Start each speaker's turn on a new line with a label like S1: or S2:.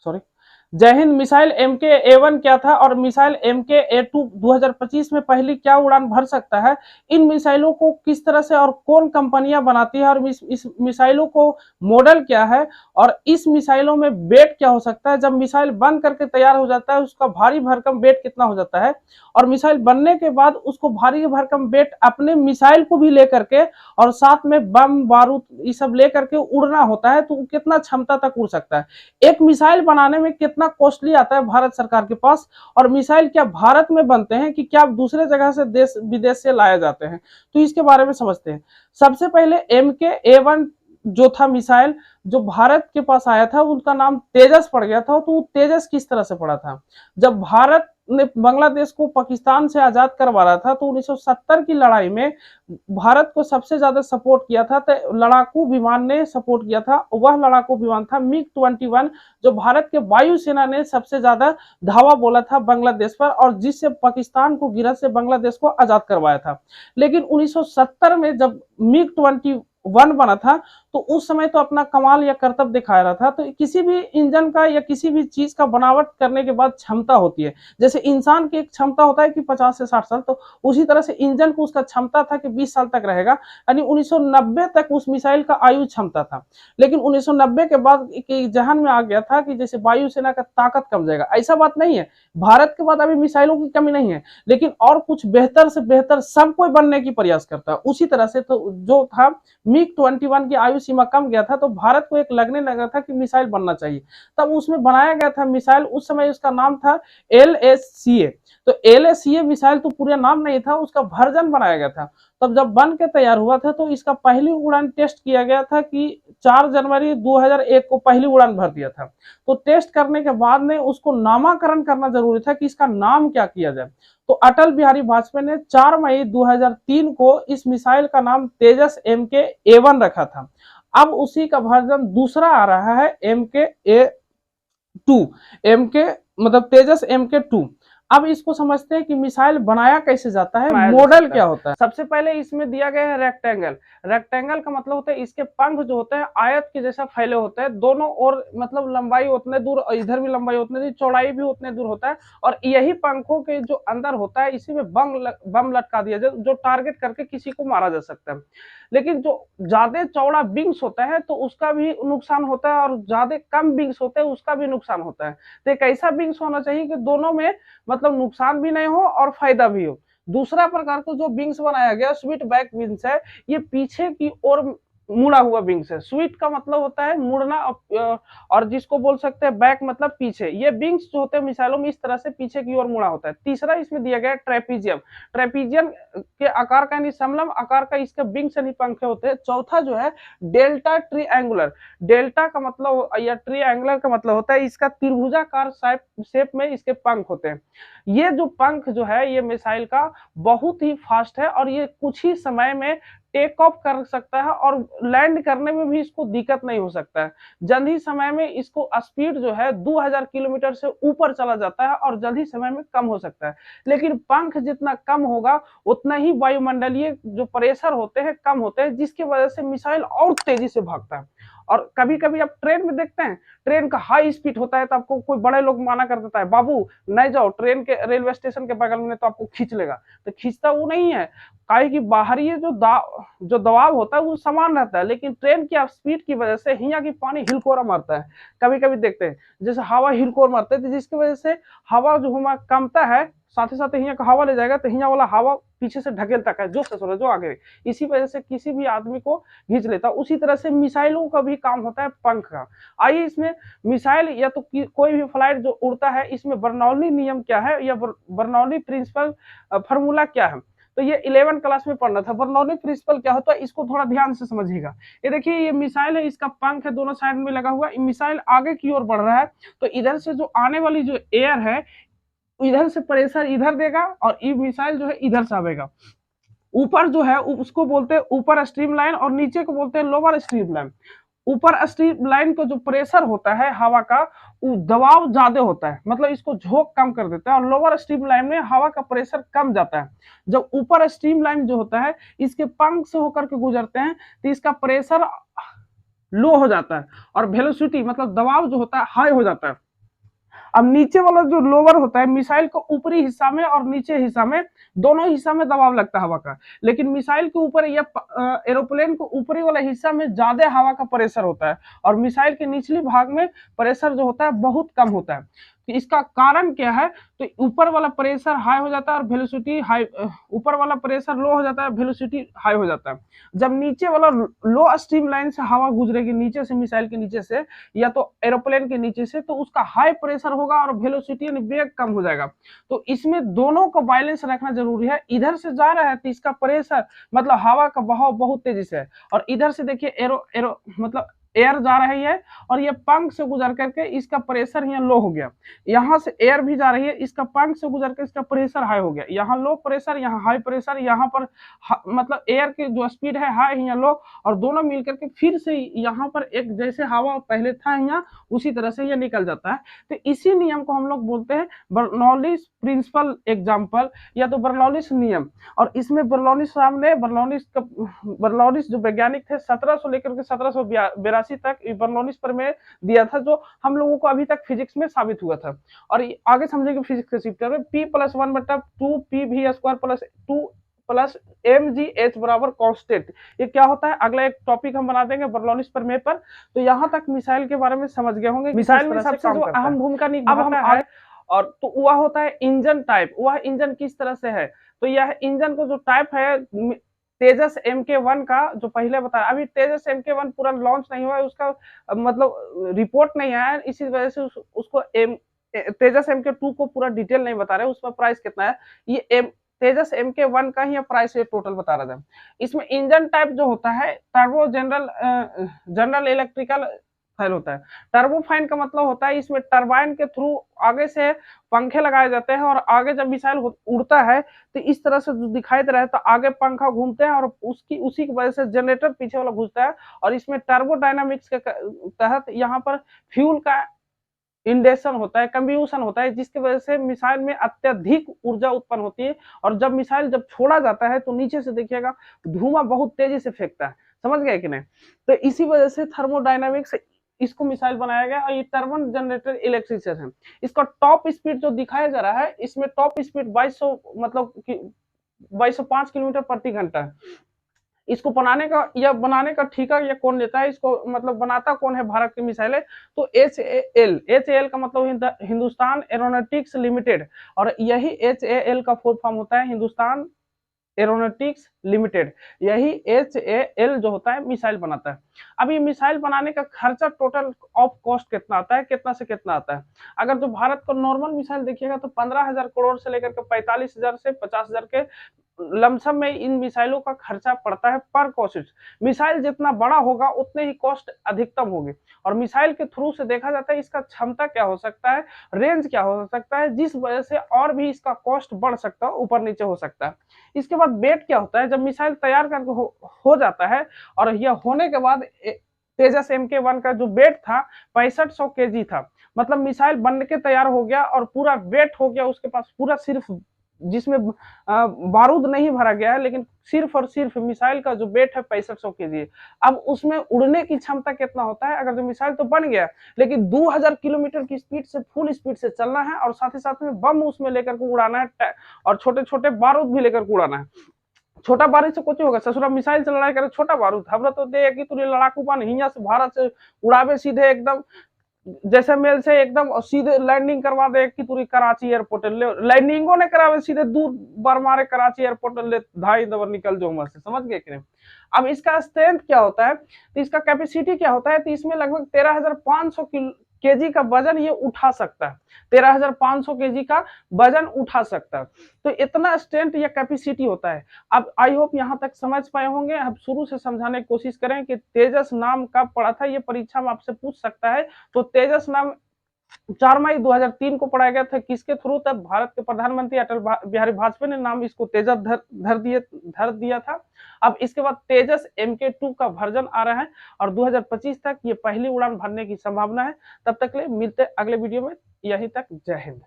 S1: Sorry, जय Hind missile MK-A1 क्या था और मिसाइल MK-A2 2025 में पहली क्या उड़ान भर सकता है, इन मिसाइलों को किस तरह से और कौन कंपनियां बनाती है और इस मिसाइलों को मॉडल क्या है और इस मिसाइलों में वेट क्या हो सकता है, जब मिसाइल बन करके तैयार हो जाता है उसका भारी भरकम वेट कितना हो जाता है और मिसाइल बनने के बाद उसको भारी भरकम वेट अपने मिसाइल को भी लेकर के और साथ में बम बारूद ये सब लेकर के उड़ना होता है, तो कितना क्षमता तक उड़ सकता है। एक मिसाइल बनाने में कितना कॉस्टली आता है भारत सरकार के पास और मिसाइल क्या भारत में बनते हैं कि क्या दूसरे जगह से देश विदेश से लाए जाते हैं, तो इसके बारे में समझते हैं। सबसे पहले MK-A1 जो था मिसाइल जो भारत के पास आया था उनका नाम तेजस पड़ गया था। तो तेजस किस तरह से पड़ा था, जब भारत ने बांग्लादेश को पाकिस्तान से आजाद करवा रहा था तो 1970 की लड़ाई में भारत को सबसे ज्यादा सपोर्ट किया था, तो लड़ाकू विमान ने सपोर्ट किया था। वह लड़ाकू विमान था MiG-21 जो भारत के वायुसेना ने सबसे ज्यादा धावा बोला था बांग्लादेश पर और जिससे पाकिस्तान को गिरफ्त से बांग्लादेश को आजाद करवाया था। लेकिन 1970 में जब MiG-21 बना था तो उस समय तो अपना कमाल या करतब दिखा रहा था। तो किसी भी इंजन का या किसी भी चीज का बनावट करने के बाद क्षमता होती है, जैसे इंसान की एक क्षमता होता है कि 50 से 60 साल, तो उसी तरह से इंजन को उसका क्षमता था कि 20 साल तक रहेगा, यानी 1990 तक उस मिसाइल का आयु क्षमता था। लेकिन 1990 के बाद जहान में आ गया था कि जैसे वायुसेना का ताकत कम जाएगा, ऐसा बात नहीं है। भारत के बाद अभी मिसाइलों की कमी नहीं है, लेकिन और कुछ बेहतर से बेहतर सब कोई बनने की प्रयास करता है। उसी तरह से तो जो था MiG-21 की आयु सीमा कम गया था तो भारत को एक लगने लगा था कि मिसाइल बनना चाहिए, तब उसमें बनाया गया था मिसाइल। उस समय उसका नाम था LSCA। तो LSCA मिसाइल तो पूरा नाम नहीं था, उसका वर्जन बनाया गया था। तब जब बन के तैयार हुआ था तो इसका पहली उड़ान टेस्ट किया गया था कि 4 जनवरी 2001 को पहली उड़ान भर दिया था। तो टेस्ट करने के बाद में उसको नामाकरण करना जरूरी था कि इसका नाम क्या किया जाए। तो अटल बिहारी वाजपेयी ने 4 मई 2003 को इस मिसाइल का नाम तेजस MK-A1 रखा था। अब उसी का वर्जन दूसरा आ रहा है MK-A2, MK मतलब तेजस MK-2। अब इसको समझते हैं कि मिसाइल बनाया कैसे जाता है, मॉडल क्या होता है। सबसे पहले इसमें दिया गया है रेक्टेंगल। रेक्टेंगल का मतलब होता है इसके पंख जो होते हैं आयत के जैसा फैले होते हैं, दोनों ओर मतलब लंबाई उतने दूर, इधर भी लंबाई उतने दूर, चौड़ाई भी उतने दूर होता है और यही पंखों के जो अंदर होता है इसी में बम लटका दिया जाए जो टारगेट करके किसी को मारा जा सकता है। लेकिन जो ज्यादा चौड़ा विंग्स होता है तो उसका भी नुकसान होता है और ज्यादा कम विंग्स होते हैं उसका भी नुकसान होता है। तो एक ऐसा विंग्स होना चाहिए कि दोनों में मतलब नुकसान भी नहीं हो और फायदा भी हो। दूसरा प्रकार का जो विंग्स बनाया गया स्वीट बैक विंग्स है, ये पीछे की ओर मुड़ा हुआ विंग्स है। स्वीट का मतलब होता है मुड़ना और जिसको बोल सकते हैं बैक मतलब पीछे। ये विंग्स जो होते हैं मिसाइलों में इस तरह से पीछे की ओर मुड़ा होता है। तीसरा इसमें दिया गया है ट्रेपीजियम। ट्रेपीजियम के आकार का यानी समलंब आकार का इसके विंग्स यानी पंखे होते हैं। चौथा जो है डेल्टा ट्रीएंगुलर। डेल्टा का मतलब या ट्रीएंगुलर का मतलब होता है इसका त्रिभुजाकार शेप में इसके पंख होते हैं। ये जो पंख जो है ये मिसाइल का बहुत ही फास्ट है और ये कुछ ही समय में टेक ऑफ कर सकता है और लैंड करने में भी इसको दिक्कत नहीं हो सकता है। जल्द ही समय में इसको स्पीड जो है 2000 किलोमीटर से ऊपर चला जाता है और जल्द ही समय में कम हो सकता है। लेकिन पंख जितना कम होगा उतना ही वायुमंडलीय जो प्रेशर होते हैं कम होते हैं, जिसकी वजह से मिसाइल और तेजी से भागता है। और कभी कभी आप ट्रेन में देखते हैं ट्रेन का हाई स्पीड होता है तो आपको कोई बड़े लोग माना कर देता है बाबू नहीं जाओ ट्रेन के रेलवे स्टेशन के बगल में तो आपको खींच लेगा। तो खींचता वो नहीं है, काहे की बाहरी जो दबाव होता है वो समान रहता है, लेकिन ट्रेन की स्पीड की वजह से हिया की पानी हिलकोरा मारता है। कभी कभी देखते हैं जैसे हवा हिलकोर मारते हैं जिसकी वजह से हवा जो हमारा कमता है, साथ ही साथ हिया का हवा ले जाएगा तो हिया वाला हवा पीछे से ढकेलता है जो ससुर जो आगे, इसी वजह से किसी भी आदमी को खींच लेता है। उसी तरह से मिसाइलों का भी काम होता है पंख का। आइए इसमें मिसाइल या तो कोई भी फ्लाइट जो उड़ता है इसमें बर्नौली नियम क्या है या बर्नौली प्रिंसिपल फार्मूला क्या है, तो ये 11 क्लास में पढ़ना था। बर्नौली प्रिंसिपल क्या होता है इसको थोड़ा ध्यान से समझिएगा। ये देखिए ये मिसाइल है, इसका पंख है दोनों साइड में लगा हुआ, मिसाइल आगे की ओर बढ़ रहा है तो इधर से जो आने वाली जो एयर है इधर से प्रेशर इधर देगा और ये मिसाइल जो है इधर से आएगा। ऊपर जो है उसको बोलते हैं ऊपर स्ट्रीम लाइन और नीचे को बोलते हैं लोअर स्ट्रीम लाइन। ऊपर स्ट्रीम लाइन को जो प्रेशर होता है हवा का वो दबाव ज्यादा होता है, मतलब इसको झोंक कम कर देता है और लोअर स्ट्रीम लाइन में हवा का प्रेशर कम जाता है। जब ऊपर स्ट्रीम लाइन जो होता है इसके पंख से होकर के गुजरते हैं तो इसका प्रेशर लो हो जाता है और वेलोसिटी मतलब दबाव जो होता है हाई हो जाता है। अब नीचे वाला जो लोअर होता है, मिसाइल को ऊपरी हिस्सा में और नीचे हिस्सा में, दोनों हिस्सा में दबाव लगता है हवा का, लेकिन मिसाइल के ऊपर या एरोप्लेन को ऊपरी वाला हिस्सा में ज्यादा हवा का प्रेशर होता है और मिसाइल के निचली भाग में प्रेशर जो होता है बहुत कम होता है। तो इसका कारण क्या है, तो ऊपर वाला प्रेशर हाई हो जाता है और वेलोसिटी हाई, ऊपर वाला प्रेशर लो हो जाता है, वेलोसिटी हाई हो जाता है। जब नीचे वाला लो स्ट्रीम लाइन से हवा गुजरेगी नीचे से, मिसाइल के नीचे से या तो एरोप्लेन के नीचे से, तो उसका हाई प्रेशर होगा और वेलोसिटी यानी वेग कम हो जाएगा। तो इसमें दोनों का बैलेंस रखना जरूरी है। इधर से जा रहा है तो इसका प्रेशर मतलब हवा का बहाव बहुत तेजी से है, और इधर से देखिए एरो मतलब एयर जा रही है और ये पंख से गुजर करके इसका प्रेशर यहाँ लो हो गया। यहाँ से एयर भी जा रही है, इसका पंख से गुजर के इसका प्रेशर हाई हो गया। यहाँ लो प्रेशर, यहाँ हाई प्रेशर, यहाँ पर मतलब एयर की जो स्पीड है हाई, यहाँ लो, और दोनों मिलकर के फिर से यहाँ पर एक जैसे हवा पहले था यहाँ उसी तरह से ये निकल जाता है। तो इसी नियम को हम लोग बोलते हैं बर्नौलीज प्रिंसिपल एग्जाम्पल या तो बर्नौलीज नियम। और इसमें बर्नौलीज साहब ने बर्नौलीज जो वैज्ञानिक थे 1700 लेकर के 1782 तक बर्नौलीज प्रमेय दिया था, जो हम लोगों को अभी तक फिजिक्स में साबित हुआ था। और आगे समझेंगे फिजिक्स के चैप्टर में P+1/2 बराबर कांस्टेंट, ये क्या होता है अगला एक टॉपिक हम बना देंगे बर्नौलीज प्रमेय पर। तो यहाँ तक मिसाइल के बारे में समझ गए होंगे। मिसाइल में सबसे जो अहम भूमिका निभाता है और तो वह होता है इंजन टाइप। वह इंजन किस तरह से है, तो यह इंजन को जो टाइप है तेजस MK1 का, जो पहले बताया, अभी तेजस MK1 पूरा लॉन्च नहीं हुआ है, उसका मतलब रिपोर्ट नहीं आया है, इसी वजह से उसको तेजस MK2 को पूरा डिटेल नहीं बता रहे, उसका प्राइस कितना है। ये तेजस MK1 का ही प्राइस ये टोटल बता रहा था। इसमें इंजन टाइप जो होता है टर्बो जनरल इलेक्ट्रिकल फाइन होता है। टर्बोफाइन का मतलब होता है इसमें टरबाइन के थ्रू आगे से पंखे लगाए जाते हैं और आगे जब मिसाइल उड़ता है तो इस तरह से जो दिखाई दे रहा है, तो आगे पंखा घूमते हैं और उसी की वजह से जनरेटर पीछे वाला घूमता है। और इसमें टर्बोडायनामिक्स के तहत यहाँ पर फ्यूल का इंडेशन होता है, कंब्यूशन होता है, जिसकी वजह से मिसाइल में अत्यधिक ऊर्जा उत्पन्न होती है। और जब मिसाइल छोड़ा जाता है तो नीचे से देखिएगा धुआं बहुत तेजी से फेंकता है, समझ गए कि नहीं। तो इसी वजह से थर्मोडायनामिक्स इसको मिसाइल बनाया गया। और ये टर्बन जनरेटर इलेक्ट्रिसिटी है। इसका टॉप स्पीड जो दिखाया जा रहा है, इसमें टॉप स्पीड 2200 मतलब 2205 किलोमीटर प्रति घंटा है। इसको बनाने का ठेका ये कौन लेता है, इसको मतलब बनाता कौन है भारत की मिसाइलें, तो HAL का मतलब हिंदुस्तान एरोनॉटिक्स लिमिटेड, और यही HAL का फुल फॉर्म होता है हिंदुस्तान एरोनॉटिक्स लिमिटेड। यही HAL जो होता है मिसाइल बनाता है। अब ये मिसाइल बनाने का खर्चा टोटल ऑफ कॉस्ट कितना आता है, कितना से कितना आता है। अगर जो भारत को नॉर्मल मिसाइल देखिएगा तो 15,000 करोड़ से लेकर के 45,000 से 50,000 के लमसम में इन मिसाइलों का खर्चा पड़ता है पर कॉस्ट। मिसाइल जितना बड़ा होगा उतने ही कॉस्ट अधिकतम होगी। और मिसाइल के थ्रू से देखा जाता है इसका क्षमता क्या हो सकता है, रेंज क्या हो सकता है, जिस वजह से और भी इसका कॉस्ट बढ़ सकता है, ऊपर नीचे हो सकता है। इसके बाद वेट क्या होता है, जब मिसाइल तैयार करके हो जाता है और यह होने के बाद तेजस MK1 का जो वेट था 6500 kg था। मतलब मिसाइल बन के तैयार हो गया और पूरा वेट हो गया उसके पास, पूरा सिर्फ जिसमें बारूद नहीं भरा गया है, लेकिन सिर्फ और सिर्फ मिसाइल का जो वेट है 6500 kg। अब उसमें उड़ने की क्षमता कितना होता है, अगर जो मिसाइल तो बन गया लेकिन 2000 किलोमीटर की स्पीड से फुल स्पीड से चलना है और साथ ही साथ में बम उसमें लेकर के उड़ाना है और छोटे छोटे बारूद भी लेकर के उड़ाना है। छोटा बारूद से कुछ होगा, ससुरा मिसाइल से लड़ाई करे छोटा बारूद, हमरा तो दे कि तू लड़ाकू बन हिया से भारत से उड़ावे सीधे एकदम जैसे मेल से एकदम सीधे लैंडिंग करवा दे कि पूरी कराची एयरपोर्ट ले, लैंडिंगो ने करावे सीधे दूर बार मारे कराची एयरपोर्ट ले धाई दबर निकल जो वहां से, समझ गए कि नहीं। अब इसका स्ट्रेंथ क्या होता है, तो इसका कैपेसिटी क्या होता है, तो इसमें लगभग 13,500 kg का वजन ये उठा सकता है। 13,500 kg का वजन उठा सकता है। तो इतना स्ट्रेंथ या कैपेसिटी होता है। अब आई होप यहाँ तक समझ पाए होंगे। अब शुरू से समझाने की कोशिश करें कि तेजस नाम कब पड़ा था, ये परीक्षा में आपसे पूछ सकता है। तो तेजस नाम 4 मई 2003 को पढ़ाया गया था। किसके थ्रू? तब भारत के प्रधानमंत्री अटल बिहारी वाजपेयी ने नाम इसको तेजस धर दिया था। अब इसके बाद तेजस MK2 का वर्जन आ रहा है और 2025 तक ये पहली उड़ान भरने की संभावना है। तब तक ले मिलते अगले वीडियो में, यहीं तक, जय हिंद।